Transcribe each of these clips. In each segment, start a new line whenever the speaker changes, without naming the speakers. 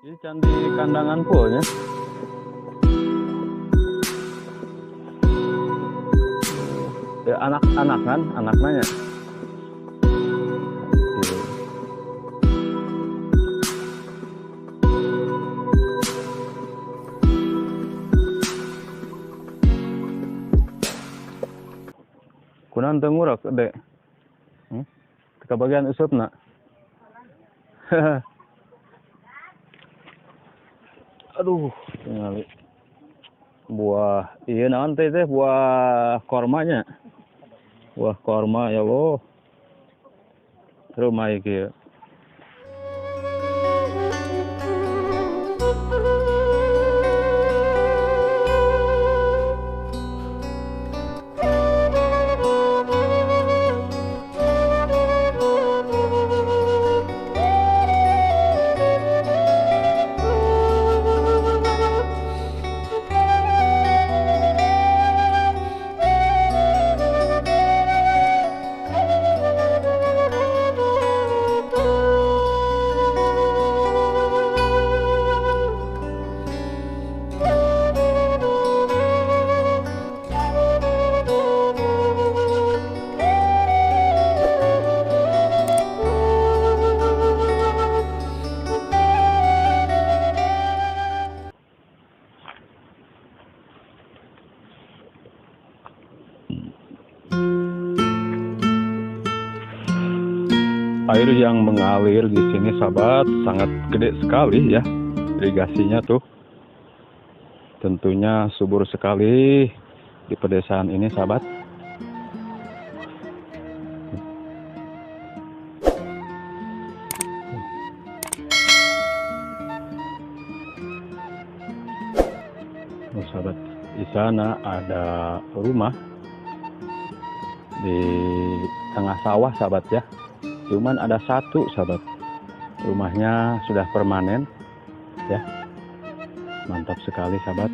Ini candi kandangan pulnya. Ya anak-anak kan, anak nanya. Kunaon teu ngurak, Dek? Ke bagian usupna. Aduh, tingali. Buah, iya naon teh buah kormanya. Buah korma ya Allah. Rumah iki. Air yang mengalir di sini, sahabat, sangat gede sekali ya. Irigasinya tuh tentunya subur sekali di pedesaan ini, sahabat. Oh, sahabat, di sana ada rumah di tengah sawah, sahabat ya. Cuman ada satu, sahabat. Rumahnya sudah permanen ya. Mantap sekali, sahabat.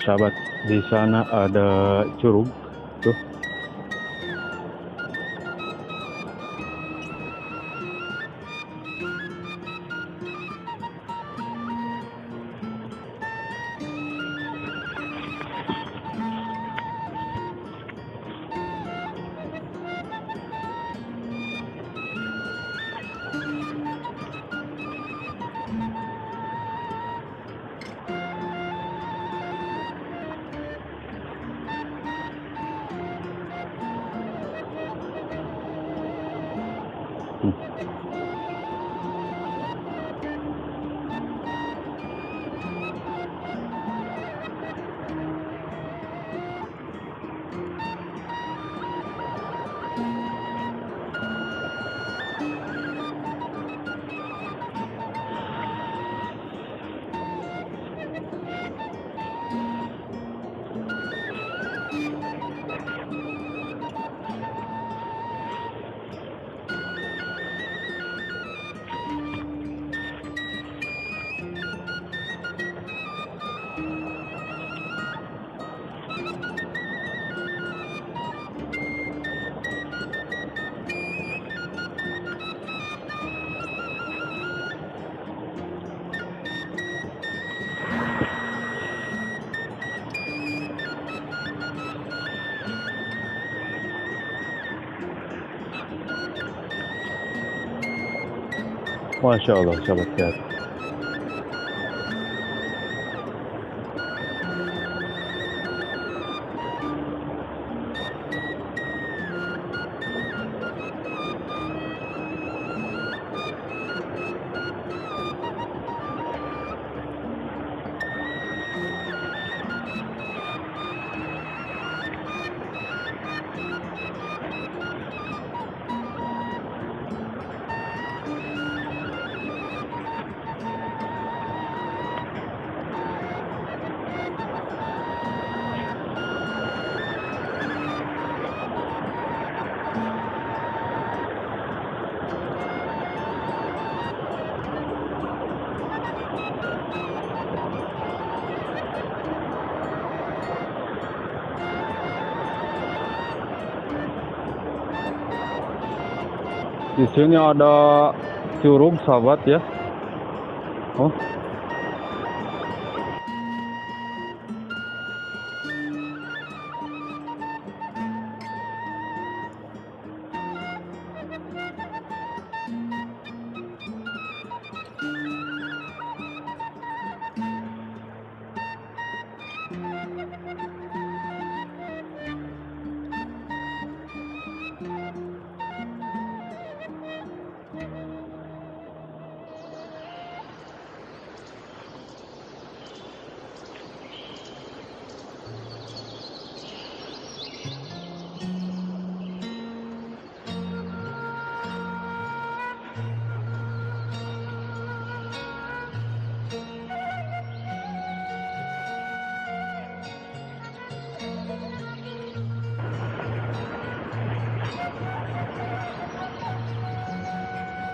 Sahabat, di sana ada curug tuh. Masya Allah, sahabat sehat. Di sini ada curug, sahabat ya. Oh,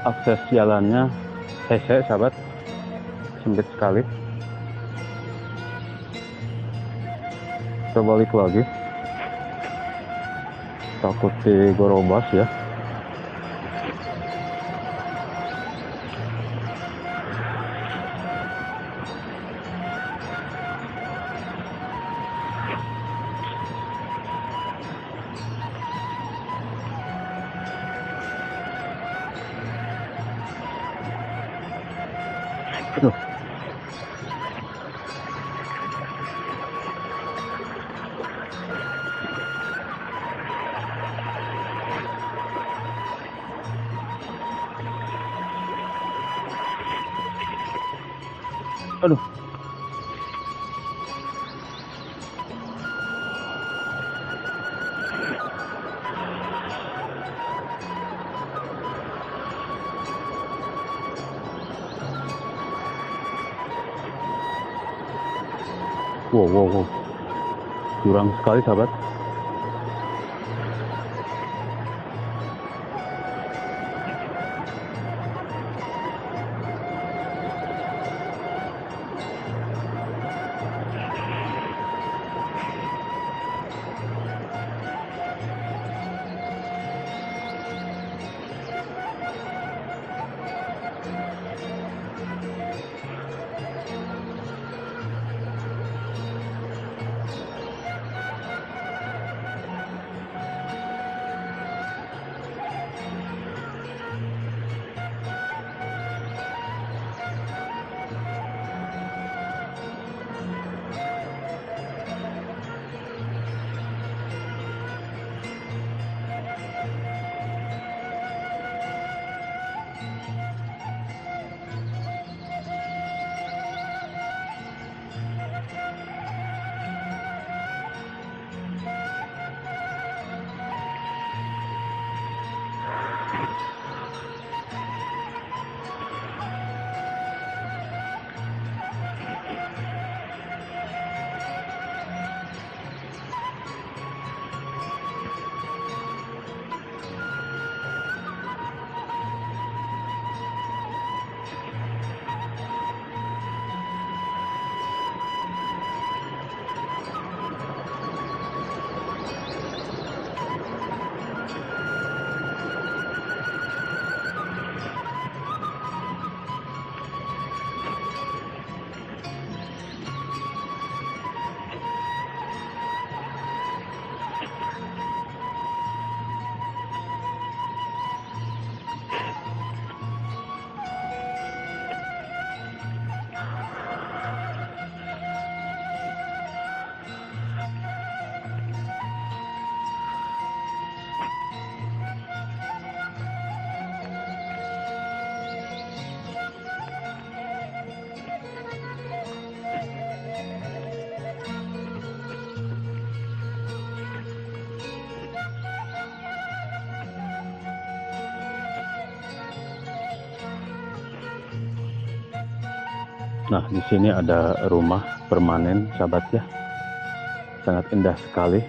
akses jalannya hese, sahabat, sempit sekali. Kita balik lagi, takut digorobas ya. Aduh. Aduh. Wow. Curang sekali, sahabat. Nah, di sini ada rumah permanen, sahabat ya. Sangat indah sekali.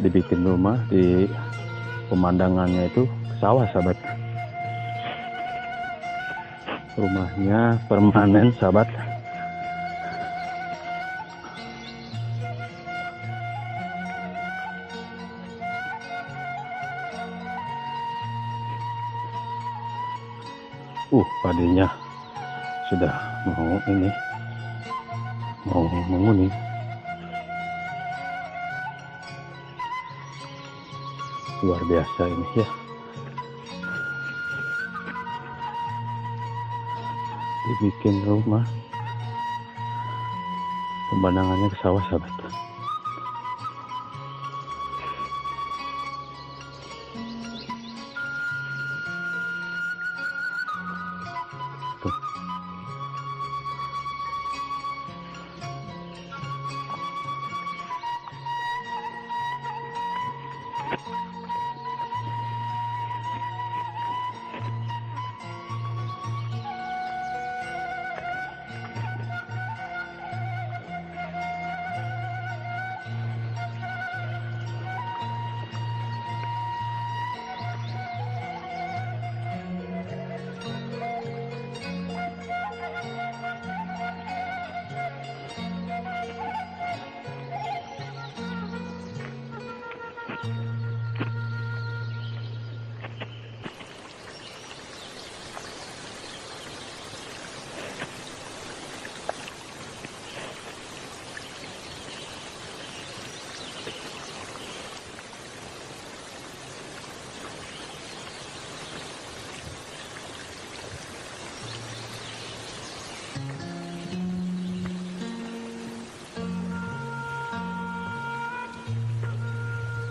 Dibikin rumah di pemandangannya itu sawah, sahabat. Rumahnya permanen, sahabat. Padinya sudah mau menguning. Luar biasa ini ya. Dibikin rumah, pemandangannya ke sawah, sahabat. Tuh.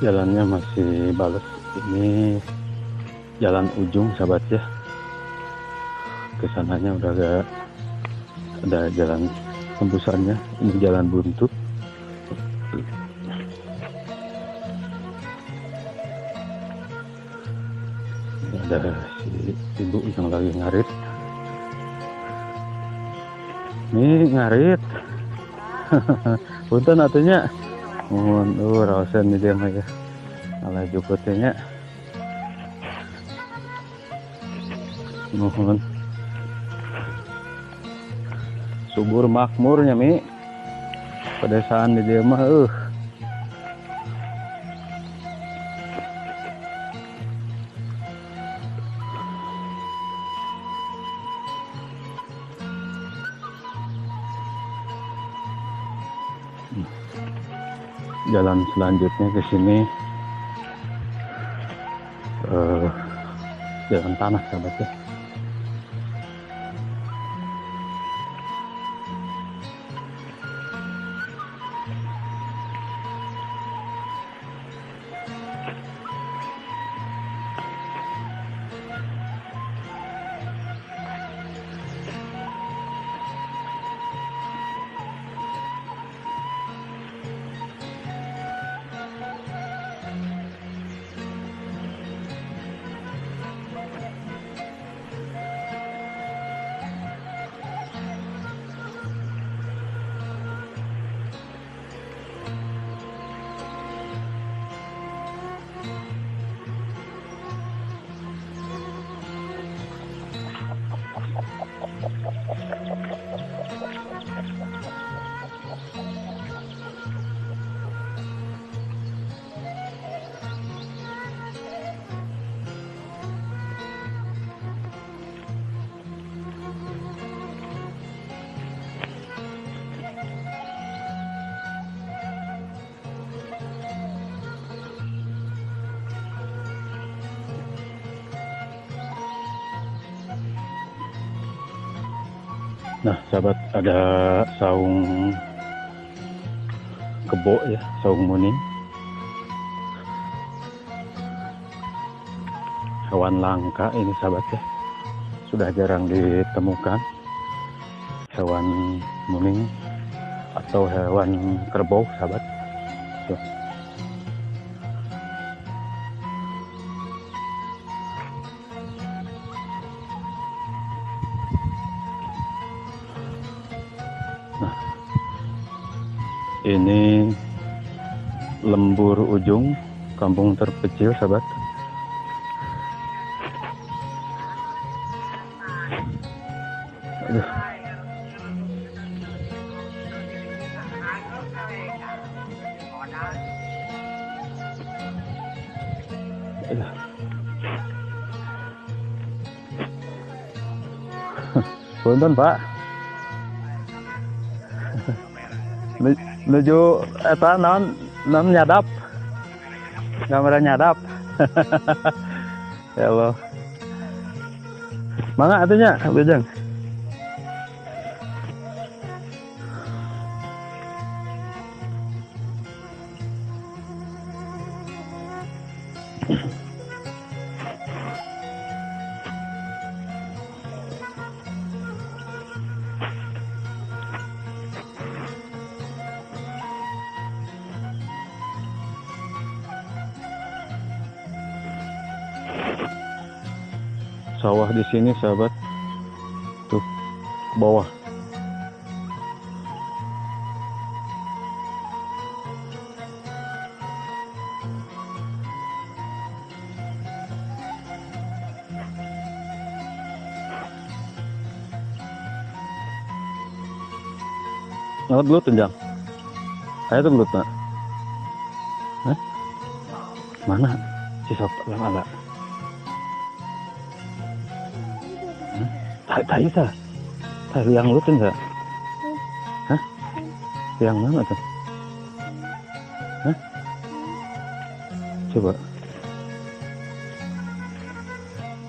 Jalannya masih balas. Ini jalan ujung, sahabat ya. Kesananya udah gak ada jalan tembusannya. Ini jalan buntu. Ini ada si ibu yang lagi ngarit. Nih ngarit. Punten atunya. Mohon rawasan dia mah ya. Ala jukutnya. Mohon. Subur makmurnya Mi. Pedesaan di dia mah Jalan selanjutnya ke sini jalan tanah, sahabat ya. Nah, sahabat, ada saung kebo ya, saung muning. Hewan langka ini, sahabat ya. Sudah jarang ditemukan hewan muning atau hewan kerbau, sahabat. Tuh. Ini lembur ujung, kampung terpencil, sahabat. Aduh. Aduh. Punten Pak. Nuju eta naon nyadap. Kamera nyadap. Ya Allah. Mangga atunya, Bejang. Sawah di sini, sahabat. Tuh, bawah. Ngelot belut tenjang. Saya tuh belut nak. Hah? Mana? Si sok yang ada. Tahu sah, tahu yang belut enggak? Hah? Yang mana tuh? Hah? Coba.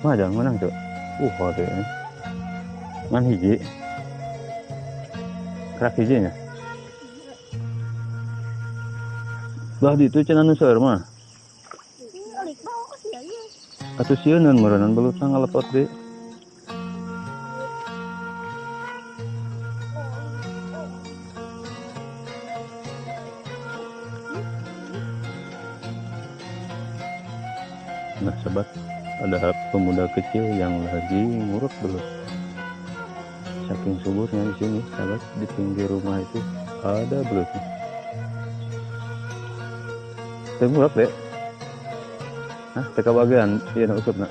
Jangan menang tuh. Ada ini. Ngan hiji. Kerak hijinya. Bah di itu cenah nu seueur mah. Atuh sieun meureunna belut ngalepot deui. Nah, sahabat, ada pemuda kecil yang lagi ngurut belut. Saking suburnya di sini, sahabat, di pinggir rumah itu ada belutnya. Tengurap deh. Hah, teka bagian, iya nak usut nak.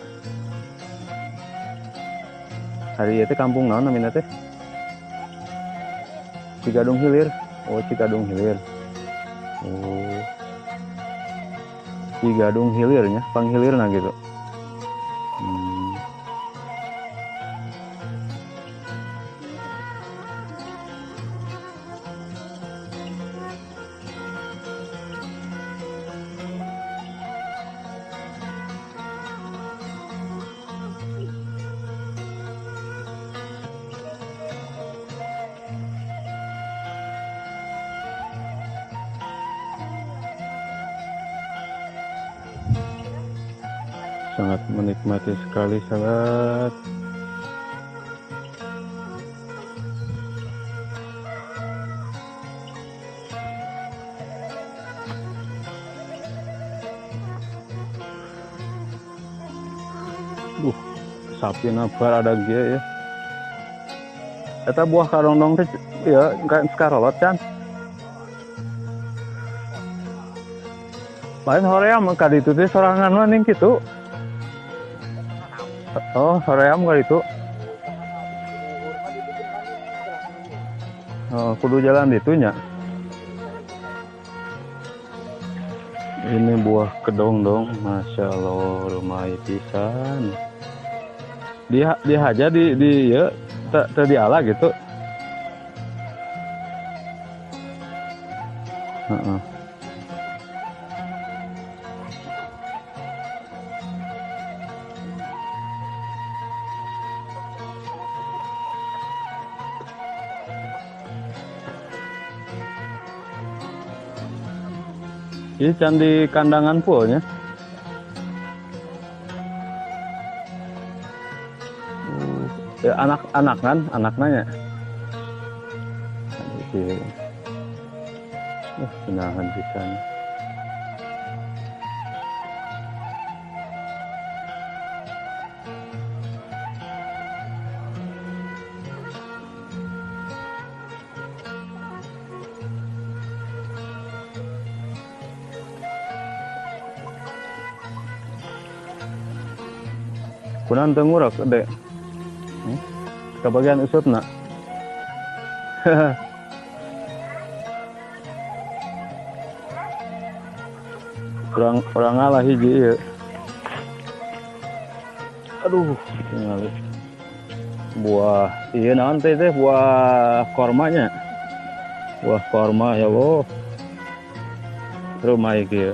Hari itu kampung naon namina teh? Cigadung Hilir. Oh, Cigadung Hilir. Oh. Cigadung Hilirnya, panghilirna gitu. Sangat menikmati sekali, sahabat. Sapi nabar ada dia ya. Eta buah karondong teh ya kayak sekarolot kan. Lain hoream ka ditu teh sorangan mah ning kitu. Oh, hoream ka ditu. Oh, kudu jalan ditunya. Ini buah kedong-dong, masya Allah, lumayan pisan. Dia aja di ya terdiala gitu. Ini candi kandangan pulnya. Ya, anak-anaknya. Pinahan pisan. Kunan tengurak dek. Kebagian usut nak. Kurang ngalah hiji ya. Aduh, tinggal buah iya nanti teh buah kormanya. Buah korma ya Allah. Rumah iki.